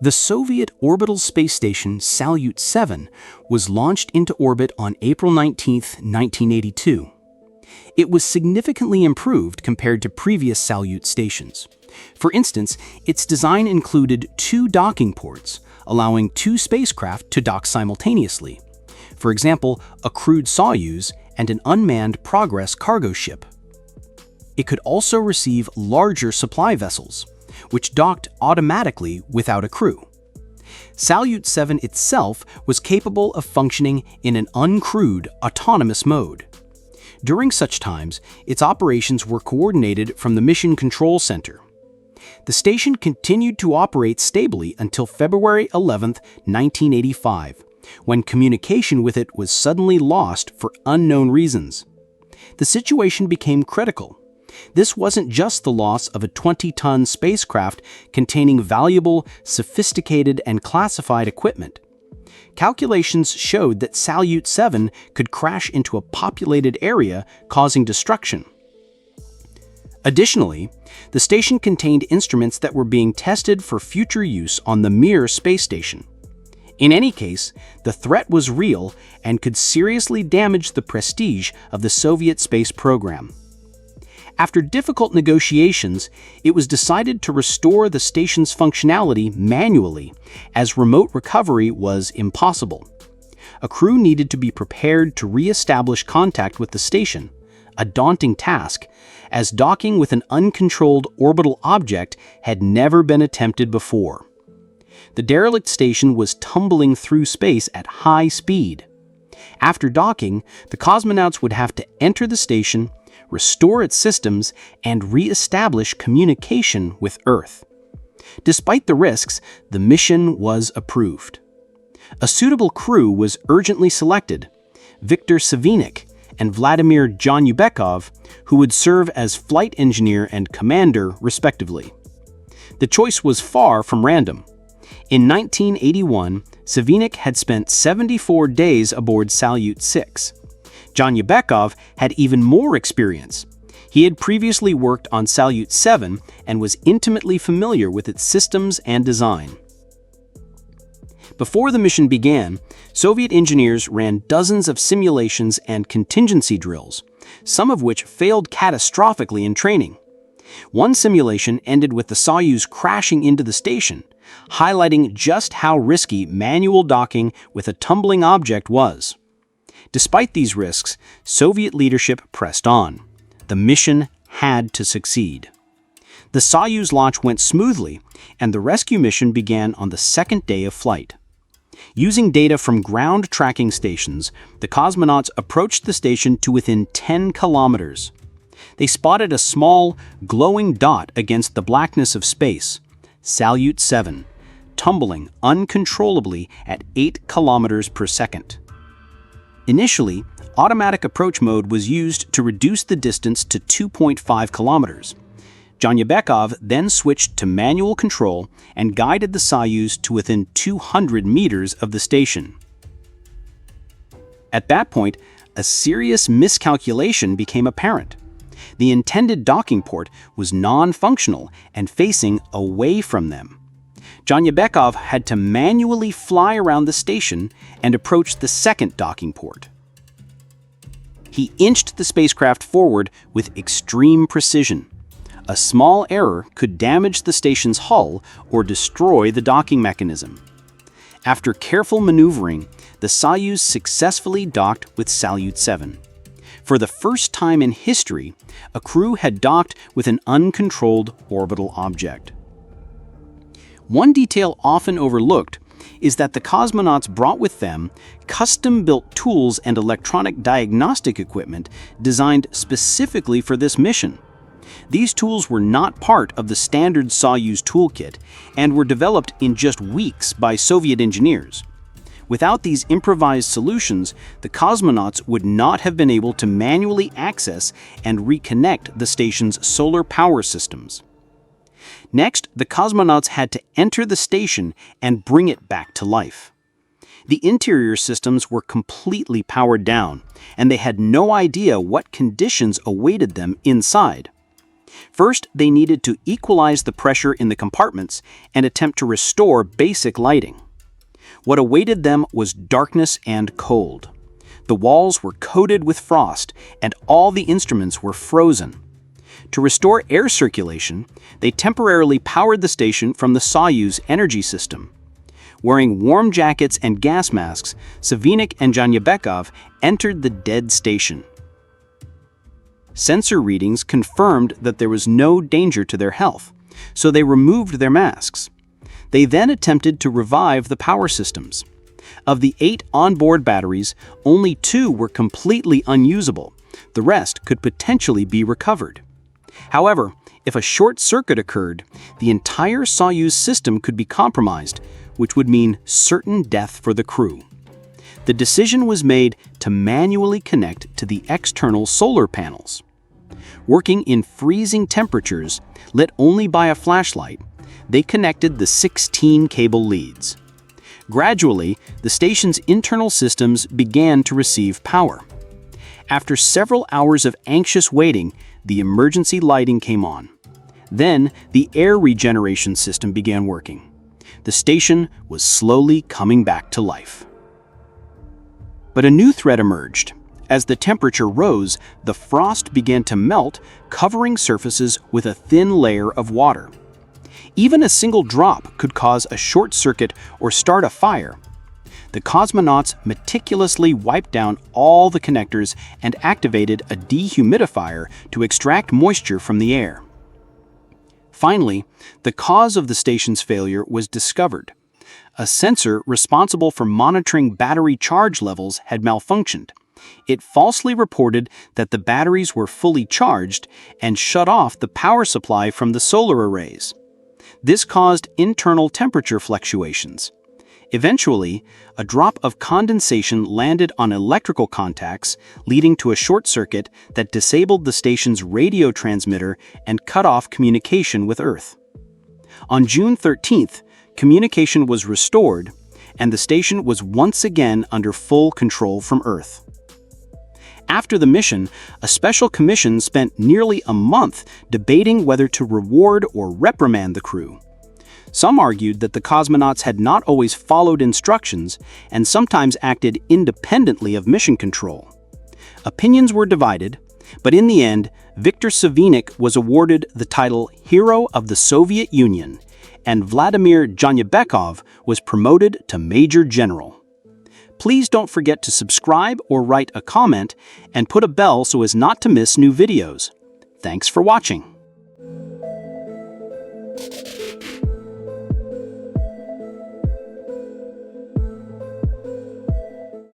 The Soviet orbital space station Salyut-7 was launched into orbit on April 19, 1982. It was significantly improved compared to previous Salyut stations. For instance, its design included two docking ports, allowing two spacecraft to dock simultaneously. For example, a crewed Soyuz and an unmanned Progress cargo ship. It could also receive larger supply vessels, which docked automatically without a crew. Salyut-7 itself was capable of functioning in an uncrewed, autonomous mode. During such times, its operations were coordinated from the Mission Control Center. The station continued to operate stably until February 11, 1985, when communication with it was suddenly lost for unknown reasons. The situation became critical. This wasn't just the loss of a 20-ton spacecraft containing valuable, sophisticated, and classified equipment. Calculations showed that Salyut-7 could crash into a populated area, causing destruction. Additionally, the station contained instruments that were being tested for future use on the Mir space station. In any case, the threat was real and could seriously damage the prestige of the Soviet space program. After difficult negotiations, it was decided to restore the station's functionality manually, as remote recovery was impossible. A crew needed to be prepared to re-establish contact with the station, a daunting task, as docking with an uncontrolled orbital object had never been attempted before. The derelict station was tumbling through space at high speed. After docking, the cosmonauts would have to enter the station, restore its systems, and re-establish communication with Earth. Despite the risks, the mission was approved. A suitable crew was urgently selected: Viktor Savinik and Vladimir Janubekov, who would serve as flight engineer and commander, respectively. The choice was far from random. In 1981, Savinik had spent 74 days aboard Salyut-6. Janubekov had even more experience. He had previously worked on Salyut-7 and was intimately familiar with its systems and design. Before the mission began, Soviet engineers ran dozens of simulations and contingency drills, some of which failed catastrophically in training. One simulation ended with the Soyuz crashing into the station, highlighting just how risky manual docking with a tumbling object was. Despite these risks, Soviet leadership pressed on. The mission had to succeed. The Soyuz launch went smoothly, and the rescue mission began on the second day of flight. Using data from ground tracking stations, the cosmonauts approached the station to within 10 kilometers. They spotted a small, glowing dot against the blackness of space, Salyut-7, tumbling uncontrollably at 8 kilometers per second. Initially, automatic approach mode was used to reduce the distance to 2.5 kilometers. Janubekov then switched to manual control and guided the Soyuz to within 200 meters of the station. At that point, a serious miscalculation became apparent. The intended docking port was non-functional and facing away from them. Janubekov had to manually fly around the station and approach the second docking port. He inched the spacecraft forward with extreme precision. A small error could damage the station's hull or destroy the docking mechanism. After careful maneuvering, the Soyuz successfully docked with Salyut-7. For the first time in history, a crew had docked with an uncontrolled orbital object. One detail often overlooked is that the cosmonauts brought with them custom-built tools and electronic diagnostic equipment designed specifically for this mission. These tools were not part of the standard Soyuz toolkit and were developed in just weeks by Soviet engineers. Without these improvised solutions, the cosmonauts would not have been able to manually access and reconnect the station's solar power systems. Next, the cosmonauts had to enter the station and bring it back to life. The interior systems were completely powered down, and they had no idea what conditions awaited them inside. First, they needed to equalize the pressure in the compartments and attempt to restore basic lighting. What awaited them was darkness and cold. The walls were coated with frost, and all the instruments were frozen. To restore air circulation, they temporarily powered the station from the Soyuz energy system. Wearing warm jackets and gas masks, Savynik and Zhanyebekov entered the dead station. Sensor readings confirmed that there was no danger to their health, so they removed their masks. They then attempted to revive the power systems. Of the 8 onboard batteries, only 2 were completely unusable. The rest could potentially be recovered. However, if a short circuit occurred, the entire Soyuz system could be compromised, which would mean certain death for the crew. The decision was made to manually connect to the external solar panels. Working in freezing temperatures, lit only by a flashlight, they connected the 16 cable leads. Gradually, the station's internal systems began to receive power. After several hours of anxious waiting, the emergency lighting came on. Then, the air regeneration system began working. The station was slowly coming back to life. But a new threat emerged. As the temperature rose, the frost began to melt, covering surfaces with a thin layer of water. Even a single drop could cause a short circuit or start a fire. The cosmonauts meticulously wiped down all the connectors and activated a dehumidifier to extract moisture from the air. Finally, the cause of the station's failure was discovered. A sensor responsible for monitoring battery charge levels had malfunctioned. It falsely reported that the batteries were fully charged and shut off the power supply from the solar arrays. This caused internal temperature fluctuations. Eventually, a drop of condensation landed on electrical contacts, leading to a short circuit that disabled the station's radio transmitter and cut off communication with Earth. On June 13th, communication was restored, and the station was once again under full control from Earth. After the mission, a special commission spent nearly a month debating whether to reward or reprimand the crew. Some argued that the cosmonauts had not always followed instructions and sometimes acted independently of mission control. Opinions were divided, but in the end, Viktor Savynik was awarded the title Hero of the Soviet Union, and Vladimir Zhanyebekov was promoted to Major General. Please don't forget to subscribe or write a comment and put a bell so as not to miss new videos. Thanks for watching.